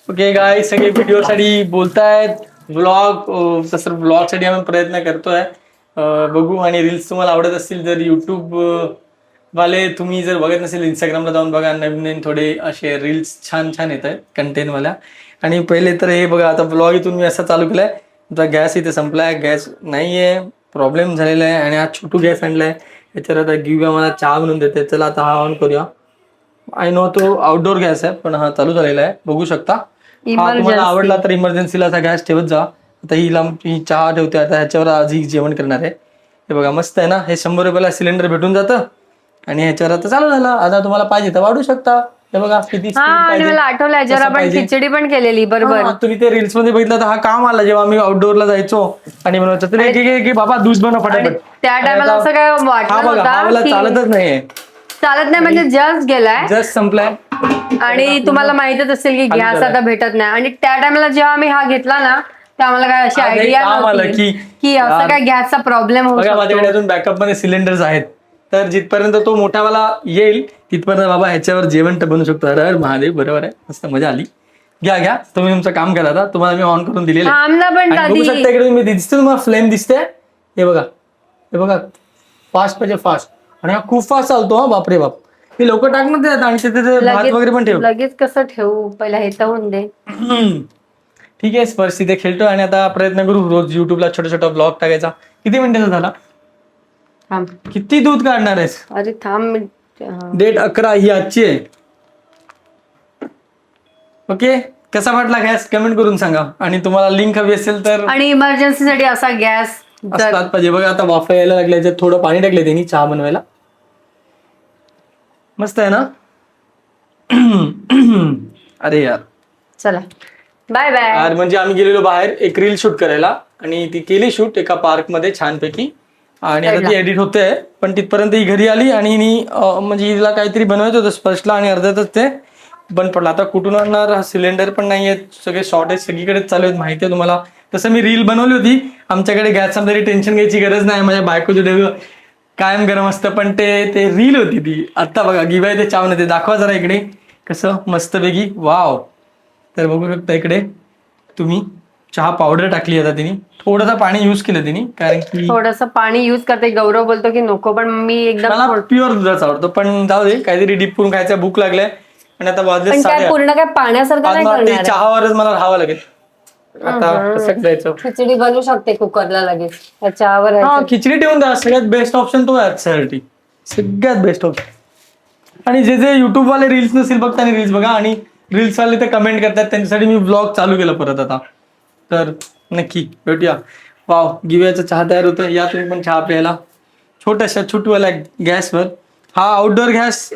Okay गाय सगळे व्हिडिओसाठी बोलतायत. तसं व्लॉगसाठी आम्ही प्रयत्न करतोय. बघू. आणि रील्स तुम्हाला आवडत असतील जर युट्यूब वाले तुम्ही जर बघत नसेल इंस्टाग्रामला जाऊन बघा. नवीन नवीन थोडे असे रील्स छान छान येत आहेत कंटेंटवाल्या. आणि पहिले तर हे बघा, आता ब्लॉग इथून मी असा चालू केलाय. आता गॅस इथे संपलाय, गॅस नाहीये, प्रॉब्लेम झालेला आहे. आणि हा छोटू गॅस आणलाय, याच्यावर आता गिव्या मला चहा बनवून देते. चला आता हा ऑन करूया. आय नो तो आउटडोर गॅस आहे, पण हा चालू झालेला आहे, बघू शकता. हा तुम्हाला आवडला तर इमर्जन्सीला असा गॅस ठेवत जा. आता ही चहा ठेवते, आता ह्याच्यावर आज ही जेवण करणार आहे. हे बघा मस्त आहे ना. हे 100 रुपयाला सिलेंडर भेटून जातं. आणि ह्याच्यावर आता चालू झालं. आता तुम्हाला पाहिजे तर वाढू शकता. हे बघा किती मला आठवलं जर आपण खिचडी पण केलेली. बरोबर, तुम्ही ते रील्स मध्ये बघितलं तर हा काम आला जेव्हा आम्ही आउटडोअरला जायचो आणि बनवायचं तर की बाबा दूध बनव फटाफट. त्या टायमाला असं काय वाटलं चालतच नाहीये. चालत नाही म्हणजे जस्ट गेलाय, जस्ट संपलाय. आणि तुम्हाला माहितच असेल की गॅस आता भेटत नाही. आणि त्या टायमाला जेव्हा आम्ही हा घेतला ना, तर आम्हाला काय अशी आयडिया नव्हती की असं काय गॅसचा प्रॉब्लेम होऊ शकतो. माझ्याकडे अजून बॅकअप मध्ये सिलेंडर्स आहेत, तर जिथपर्यंत तो मोठावाला येईल तिथपर्यंत बाबा ह्याच्यावर जेवण बनवू शकतो. अरे महादेव, बरोबर आहे, मस्त मजा आली. घ्या तुम्ही तुमचं काम करा. आता तुम्हाला मी ऑन करून दिलेलं आहे. बघू शकता इकडे तुम्ही दिसते, तुम्हाला फ्लेम दिसते. हे बघा फास्ट पाहिजे, फास्ट. आणि हा खूप फास्ट चालतो. हा बापरे बाप. हे लवकर टाकणार ते. आणि तिथे भात वगैरे पण ठेव. लगेच कसं ठेवू, पहिला हे तर होऊन दे. ठीक आहे, स्पर्श तिथे खेळतो. आणि आता प्रयत्न करू रोज युट्यूबला छोटा छोटा ब्लॉग टाकायचा. किती मिनिटाचा झाला? किती दूध काढणार आहेस? अरे थांब, डेट 11 ही आजची आहे. ओके, कसा वाटला गॅस कमेंट करून सांगा. आणि तुम्हाला लिंक हवी असेल तर. आणि इमर्जन्सीसाठी असा गॅस असतात पाहिजे. बघा आता वाफा यायला लागल्या, याच्यात थोडं पाणी टाकलंय त्यांनी चहा बनवायला. मस्त आहे ना. अरे यार, चला बाय बाय. म्हणजे आम्ही गेलेलो बाहेर एक रील शूट करायला, आणि ती केली शूट एका पार्क मध्ये छानपैकी. आणि आता ती एडिट होते, पण तिथपर्यंत ही घरी आली आणि म्हणजे हिला काहीतरी बनवायचं होतं स्पर्शला, आणि अर्ध्यातच ते बंद पडला. आता कुठून आणणार? हा सिलेंडर पण नाहीये, सगळे शॉर्टेज सगळीकडेच चालू आहेत, माहिती आहे तुम्हाला. तसं मी रील बनवली होती. आमच्याकडे गॅस तरी टेन्शन घ्यायची गरज नाही. माझ्या बायकोचे डबे कायम गरम असतं, पण ते रील होती ती. आता बघा गिवाय ते चावून येते. दाखवा जरा इकडे कसं मस्तपैकी. वाव. तर बघू शकता इकडे तुम्ही, चहा पावडर टाकली आता तिने. थोडंसं पाणी युज केलं तिने, कारण की थोडंसं पाणी युज करते. गौरव बोलतो की नको, पण मी एकदम मला प्युअर दुधाचा आवडतो. पण जाऊ दे, काहीतरी डीप करून खायचं, भूक लागलाय. आणि आता वाजले पूर्ण काय पाण्यासारखं चहावरच मला राहावं लागेल. आता कसं जायचं? खिचडी बनवू शकते कुकरला लगेच त्याच्यावर. खिचडी ठेवून द्या. सगळ्यात बेस्ट ऑप्शन तो आहे आजच्यासाठी, सगळ्यात बेस्ट ऑप्शन. आणि जे युट्यूब वाले रील्स नसेल बघता, आणि रील्स बघा. आणि रील्स वाले ते कमेंट करतात, त्यांच्यासाठी मी ब्लॉग चालू केलं परत आता. तर नक्की भेटूया. वाव, गिव्याचा चहा तयार होतोय. या तुम्ही पण चहा प्यायला छोट्याशा छोटूवाल्या गॅसवर. हा आउटडोअर गॅस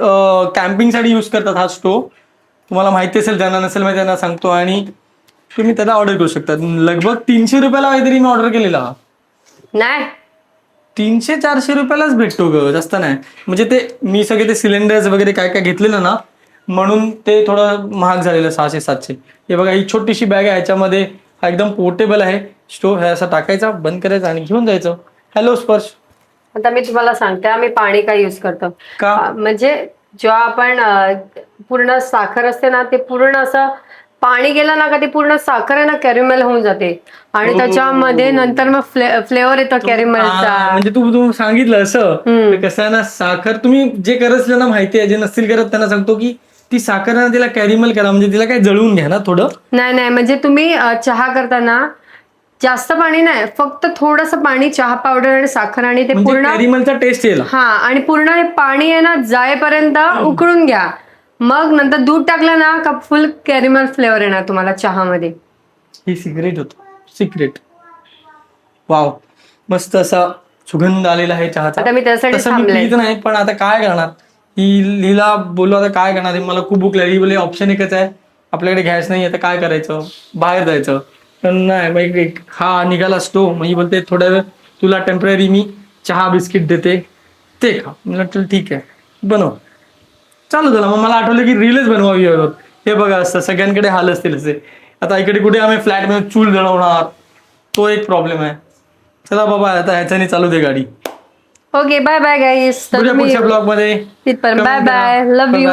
कॅम्पिंगसाठी यूज करतात हा स्टोव. तुम्हाला माहिती असेल, ज्यांना नसेल माहिती त्यांना सांगतो. आणि तुम्ही त्याला ऑर्डर करू शकता. लगभग 300 रुपयाला काहीतरी मी ऑर्डर केलेला. नाही, 300-400 रुपयालाच भेटतो ग, जास्त नाही. म्हणजे ते मी सगळे ते सिलेंडर्स वगैरे काय काय घेतलेलं ना, म्हणून ते थोडं महाग झालेलं, 600-700. हे बघा, ही छोटीशी बॅग आहे, ह्याच्यामध्ये हा एकदम पोर्टेबल आहे स्टोव. हे असा टाकायचा, बंद करायचा आणि घेऊन जायचं. हॅलो स्पर्श. आता मी तुम्हाला सांगते आम्ही पाणी काय युज करतो. म्हणजे जेव्हा आपण पूर्ण साखर असते ना, ते पूर्ण असं पाणी गेलं ना का, ते पूर्ण साखर आहे ना कॅरेमेल होऊन जाते. आणि त्याच्यामध्ये नंतर मग फ्लेवर येतो कॅरेमेलचा. म्हणजे तू सांगितलं असं. कसं आहे ना, साखर तुम्ही जे करत ना माहिती आहे, जे नसतील करत त्यांना सांगतो की ती साखर ना तिला कॅरेमेल करा, म्हणजे तिला काय जळवून घ्या ना थोडं. नाही, म्हणजे तुम्ही चहा करताना जास्त पाणी नाही, फक्त थोडंसं पाणी, चहा पावडर आणि साखर, आणि ते पूर्ण कॅरेमेलचा टेस्ट येईल. आणि पूर्ण हे पाणी आहे ना जायपर्यंत उकळून घ्या. मग नंतर दूध टाकलं ना का फुल कॅरेमेल फ्लेवर येणार तुम्हाला चहामध्ये. ही सिक्रेट होतो, सिक्रेट. वाव, मस्त असा सुगंध आलेला आहे चहाचा. आता मी त्यासाठी नाही, पण आता काय करणार, हिला बोललो आता काय करणार, मला खूप भूक लागली. बोले ऑप्शन एकच आहे, आपल्याकडे गॅस नाही, आता काय करायचं, बाहेर जायचं. पण नाही, मग हा निघाला असतो. मग बोलते थोड्या वेळ तुला टेम्पररी मी चहा बिस्किट देते, ते खा. म्हटलं ठीक आहे, बनव. चालू झालं. मग मला आठवलं की रीलच बनवावी. हे बघा, असतं सगळ्यांकडे हाल असतील असे. आता इकडे कुठे आम्ही फ्लॅटमध्ये चूल जळवणार, तो एक प्रॉब्लेम आहे. चला बाबा, आता ह्याच्याने चालू दे गाडी. ओके, बाय बाय गाईस. पुढच्या ब्लॉग मध्ये बाय बाय, लव्ह यू.